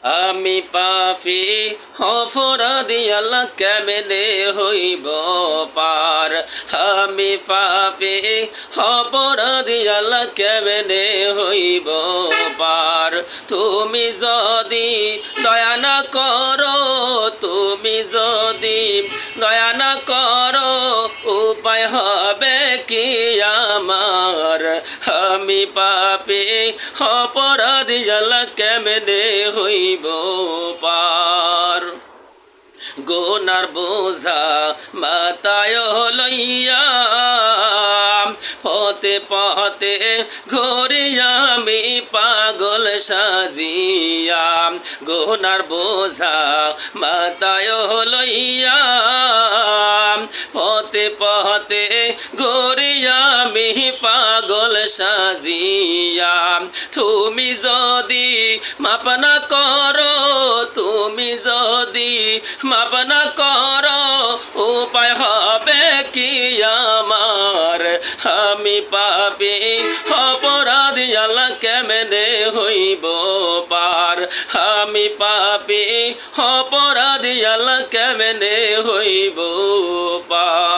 আমি পাপী অপরাধী আল্লাহ কেমনে হইব পার। আমি পাপী অপরাধী আল্লাহ কেমনে হইব পার। তুমি যদি দয়া না করো, তুমি যদি দয়া না করো, উপায় হবে কি আমার। আমি পাপী অপরাধী আল্লাহ কেমনে হইব পার। গুনার বোঝা মাথায় লইয়া পথে পথে ঘুরি আমি পাগল সাজিয়া। গুনার বোঝা মাথায় লইয়া পথে পথে ঘুরি আমি পাগল সাজিয়া। তুমি যদি মাপ না করো, তুমি যদি মাপ না করো, উপায় হবে কি আমার। আমি পাপী অপরাধী আল্লাহ কেমনে হইব পার। আমি পাপী অপরাধী আল্লাহ কেমনে হইব পার।